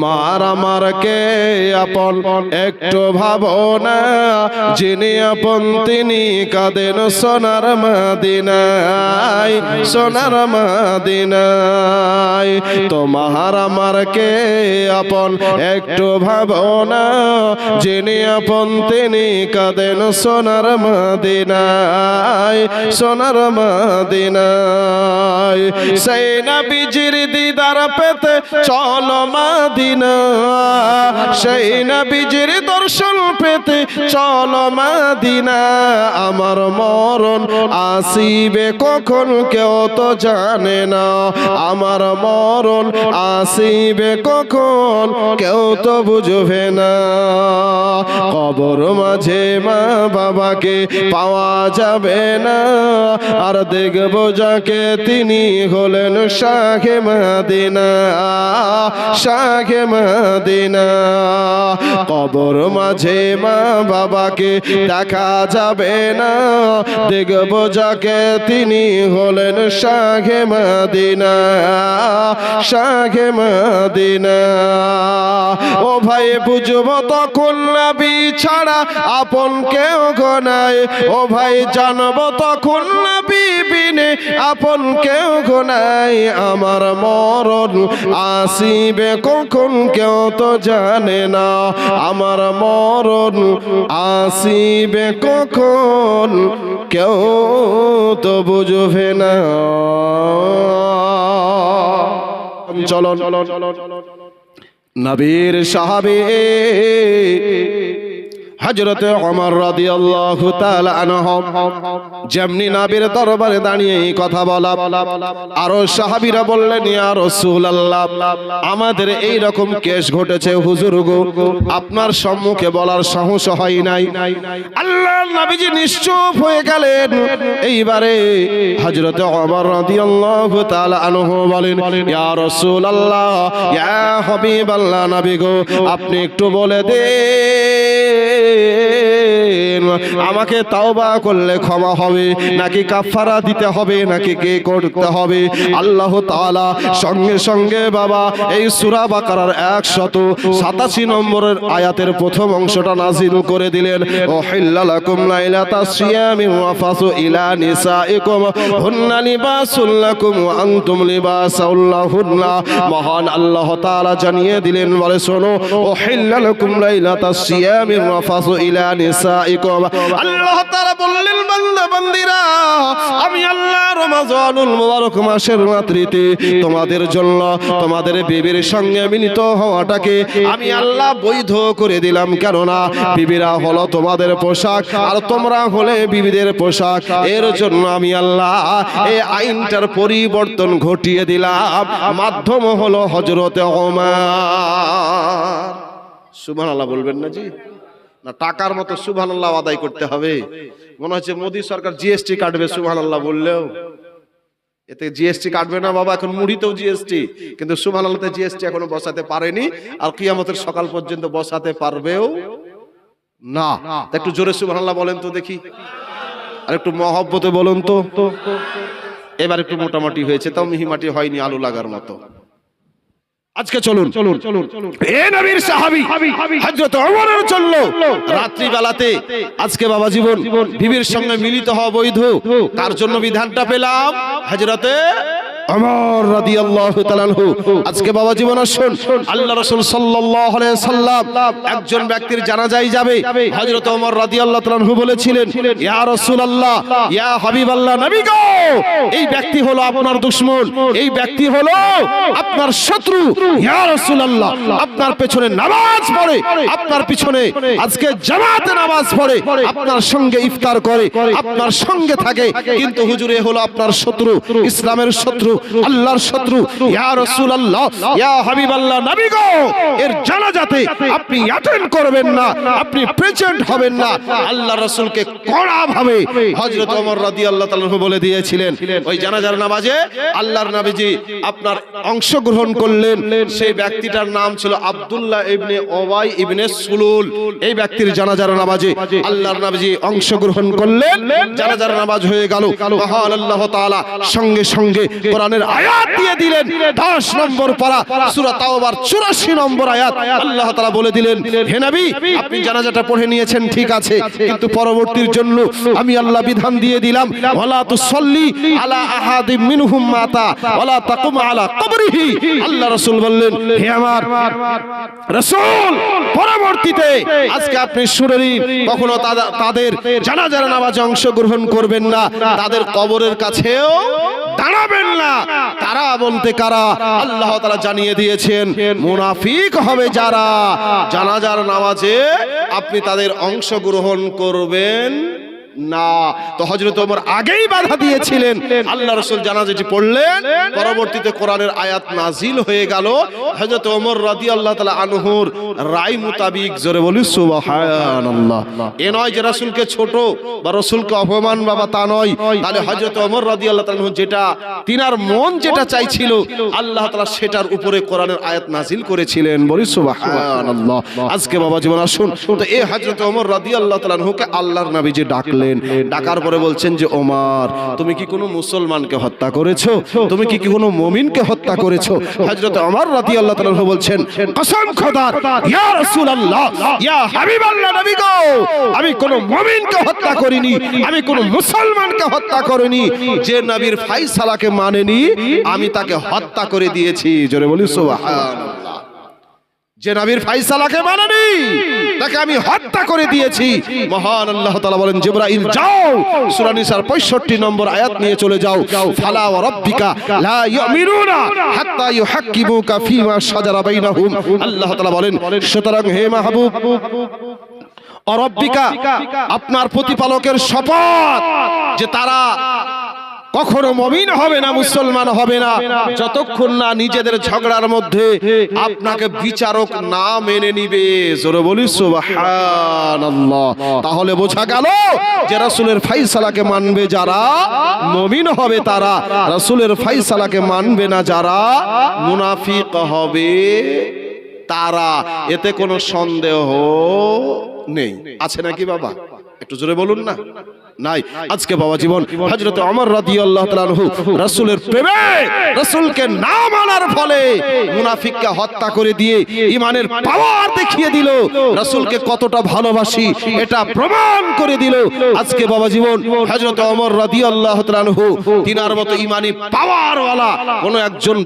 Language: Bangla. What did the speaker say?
তোমার আমার কে আপন একটু ভাবনা, যিনি আপন তিনি কাঁদেন সোনার মদিনায়, সোনার মদিনায়। তোমার আমার কে আপন একটু ভাবনা, যিনি আপন তিনি কাঁদেন সোনার মদিনায়, সোনার মদিনায়। সেই নবীজির দিদার পেতে চলো মদিনা, সেই নবীজির দর্শন পেতে চলো মদিনা। আমার মরণ আসিবে কখন কেউ তো জানে না, আমার মরণ আসিবে কখন কেউ তো বুঝবে না। কবর মাঝে মা বাবাকে পাওয়া যাবে না, আর দেখবো যাকে তিনি হলেন শাহে মদিনা, শাহে মদিনা। কবর মাঝে মা বাবাকে দেখা যাবে না, দেখবো যাকে তিনি হলেন শাহে মদিনা, শাহে মদিনা। ও ভাই বুঝবো তখন নবী ছাড়া আপন কেউ গোনায়, ও ভাই জানবো তখন নবী বিনে আপন কেউ গোনায়। আমার মরণ আসিবে কখন কেউ তো জানে না, আমার মরণ আসিবে কখন কেউ তো বুঝবে না। চলন নবীর সাহাবী হযরত ওমর রাদিয়াল্লাহু তাআলা আনহু যেমনি নবীর দরবারে দাঁড়িয়ে এই কথা বলা, আরো সাহাবীরা বললেন ইয়া রাসূলুল্লাহ, আমাদের এই রকম কেস ঘটেছে হুজুর গো, আপনার সম্মুখে বলার সাহস হয় নাই। আল্লাহর নবীজি নিশ্চুপ হয়ে গেলেন। এইবারে হযরত ওমর রাদিয়াল্লাহু তাআলা আনহু বলেন ইয়া রাসূলুল্লাহ, ইয়া হাবিবাল্লাহ, নবী গো আপনি একটু বলে দেন আমাকে তাওবা করলে ক্ষমা হবে নাকি কাফারা দিতে হবে নাকি কে করতে হবে? আল্লাহ তাআলা সঙ্গে সঙ্গে বাবা এই সূরা বাকারার 187 নম্বরের আয়াতের প্রথম অংশটা নাযিল করে দিলেন। উহিল্লা লাকুম লাইলাতাস সিয়ামি ওয়াফাসু ইলা নিসাইকুম হুন্না লিবাসুল লাকুম ওয়া আনতুম লিবাসুল লাহুন্না। মহান আল্লাহ তাআলা জানিয়ে দিলেন, বলে শোনো, উহিল্লা লাকুম লাইলাতাস সিয়ামি ওয়াফাসু ইলা নিসাইকুম। আল্লাহ তাআলা বললেন, বান্দা বান্দিরা, আমি আল্লাহ রমজানুল মুবারক মাসের রাত্রিতে তোমাদের জন্য তোমাদের বিবির সঙ্গে মিলিত হওয়াটাকে আমি আল্লাহ বৈধ করে দিলাম। কেননা বিবিরা হলো তোমাদের পোশাক আর তোমরা হলে বিবিদের পোশাক। এর জন্য আমি আল্লাহ এই আইনটার পরিবর্তন ঘটিয়ে দিলাম। মাধ্যম হলো হযরত ওমর। সুবহানাল্লাহ বলবেন না জি? না টাকার মতো সুবহানাল্লাহ আদায় করতে হবে? মনে হচ্ছে মোদী সরকার জিএসটি কাটবে সুবহানাল্লাহ বললেও। এতে জিএসটি কাটবে না বাবা, এখন মুড়িতেও জিএসটি, কিন্তু সুবহানাল্লাহতে জিএসটি এখনো বসাতে পারেনি, আর কিয়ামতের সকাল পর্যন্ত বসাতে পারবেও না। একটু জোরে সুবহানাল্লাহ বলেন তো দেখি, আর একটু মহব্বতে বলুন তো। এবার একটু মোটামুটি হয়েছে, তাও মিহিমাটি হয়নি আলু লাগার মতো। আজকে চলুন এ নবীর সাহাবী হযরত ওমরের চলল রাত্রি বেলাতে। আজকে বাবা জীবন বিবির সঙ্গে মিলিত হওয়া বৈধ, তার জন্য বিধানটা পেলাম হযরতে ওমর রাদিয়াল্লাহু তাআলা আনহু। আজকে বাবা জীবন আসুন, আল্লাহ রাসূল সাল্লাল্লাহু আলাইহি সাল্লাম একজন ব্যক্তির জানাজায় যাবে। হযরত ওমর রাদিয়াল্লাহু তাআলা আনহু বলেছিলেন, ইয়া রাসূলুল্লাহ, ইয়া হাবিবাল্লাহ, নবী গো, এই ব্যক্তি হলো আপনার দুশমন, এই ব্যক্তি হলো আপনার শত্রু। ইয়া রাসূলুল্লাহ, আপনার পেছনে নামাজ পড়ে, আপনার পিছনে আজকে জামাতে নামাজ পড়ে, আপনার সঙ্গে ইফতার করে, আপনার সঙ্গে থাকে, কিন্তু হুজুরে হলো আপনার শত্রু, ইসলামের শত্রু, আল্লাহর শত্রু। ইয়া রাসূলুল্লাহ, ইয়া হাবিবাল্লাহ, নবী গো, এর জানাজাতে আপনি অ্যাটেন্ড করবেন না, আপনি প্রেজেন্ট হবেন না। আল্লাহ রাসূলকে কড়া ভাবে হযরত ওমর রাদিয়াল্লাহু তাআলা বলে দিয়েছিলেন। ওই জানাজার নামাজে আল্লাহর নবীজি আপনার অংশগ্রহণ করলেন। সেই ব্যক্তিটার নাম ছিল আব্দুল্লাহ ইবনে উবাই ইবনে সুলুল। এই ব্যক্তির জানাজার নামাজে আল্লাহর নবীজি অংশগ্রহণ করলেন। জানাজার নামাজ হয়ে গেল। মহান আল্লাহ তাআলা সঙ্গে সঙ্গে কোরআনের আয়াত দিয়ে দিলেন 10 নম্বর পারা সূরা তাওবার 84 নম্বর আয়াত আল্লাহ তাআলা বলে দিলেন, হে নবী আপনি জানাজাটা পড়ে নিয়েছেন ঠিক আছে, কিন্তু পরবর্তীর জন্য আমি আল্লাহ বিধান দিয়ে দিলাম, ওয়ালা তুসাল্লি আলা আহাদিম মিনহুম মাতা ওয়ালা তাকুম আলা কবরিহি। আল্লাহ রাসূল বললেন, হে আমার রাসূল, পরবর্তীতে আজকে আপনি শুনে নিন, কখনো তাদের জানাজার নামাজে অংশগ্রহণ করবেন না, তাদের কবরের কাছেও দাঁড়াবেন না। তারা বলতে কারা? আল্লাহ তাআলা জানিয়ে দিয়েছেন, মুনাফিক হবে যারা জানাজার নামাজে আপনি তাদের অংশগ্রহণ করবেন না। তো হযরত ওমর আগেই বাধা দিয়েছিলেন, আল্লাহ রাসূল জানাজাটি পড়লেন, পরবর্তীতে কোরআনের আয়াত নাজিল হয়ে গেল। হযরত ওমর রাদিয়াল্লাহু তাআলা আনহুর রায় মোতাবেক, জোরে বলি সুবহানাল্লাহ। এ নয় যে রাসূলকে ছোট বা রাসূলকে অপমান বাবা, তা নয়। তাহলে হযরত ওমর রাদিয়াল্লাহু তাআলা আনহু যেটা তিনার মন যেটা চাইছিল, আল্লাহ তাআলা সেটার উপরে কোরআনের আয়াত নাজিল করেছিলেন, বলি সুবহানাল্লাহ। আজকে বাবা জীবন আসুন, তো এই হযরত ওমর রাদিয়াল্লাহু তাআলা আনহুকে আল্লাহর নবী যে ডাকলেন, ডাকার পরে বলছেন যে, ওমর তুমি কি কোনো মুসলমানকে হত্যা করেছো? তুমি কি কোনো মুমিনকে হত্যা করেছো? হযরত ওমর রাদিয়াল্লাহু তাআলা আনহু বলছেন, কসম খোদার, ইয়া রাসূলুল্লাহ, ইয়া হাবিবাল্লাহ নবী গো, আমি কোনো মুমিনকে হত্যা করিনি, আমি কোনো মুসলমানকে হত্যা করিনি। যে নবীর ফয়সালাকে মানেনি আমি তাকে হত্যা করে দিয়েছি। জোরে বলি সুবহানাল্লাহ। যে নবীর ফয়সালাকে মানেনি তাকে আমি হত্যা করে দিয়েছি। মহান আল্লাহ তাআলা বলেন, জিবরাইল যাও সূরা নিসার 65 নম্বর আয়াত নিয়ে চলে যাও, ফালা ওয়া রাব্বিকা লা ইউমিনুনা হাত্তা ইউহাক্কিমুকা ফীমা শাজারা বাইনাহুম। আল্লাহ তাআলা বলেন, সুতরাং হে মাহবুব, ও রাব্বিকা, আপনার প্রতিপালকের শপথ যে তারা কখনো মুমিন হবে না, মুসলমান হবে না, যতক্ষণ না নিজেদের ঝগড়ার মধ্যে আপনাকে বিচারক না মেনে নিবে। জোরে বলি সুবহানাল্লাহ। তাহলে বোঝা গেল যে রাসূলের ফয়সালাকে মানবে যারা মুমিন হবে তারা, রাসূলের ফয়সালাকে মানবে না যারা মুনাফিক হবে তারা। এতে কোনো সন্দেহ নেই। আছে নাকি বাবা? একটু জোরে বলুন না। নাই। আজকে বাবা জীবন হযরত ওমর রাদিয়াল্লাহু তাআলা আনহু রাসূলের প্রেমে, রাসূলকে না মানার ফলে মুনাফিককে হত্যা করে দিয়ে ঈমানের পাওয়ার দেখিয়ে দিল, রাসূলকে কতটা ভালোবাসি এটা প্রমাণ করে দিল। আজকে বাবা জীবন হযরত ওমর রাদিয়াল্লাহু তাআলা আনহু তিনার মতো ঈমানি পাওয়ার ওয়ালা কোন একজন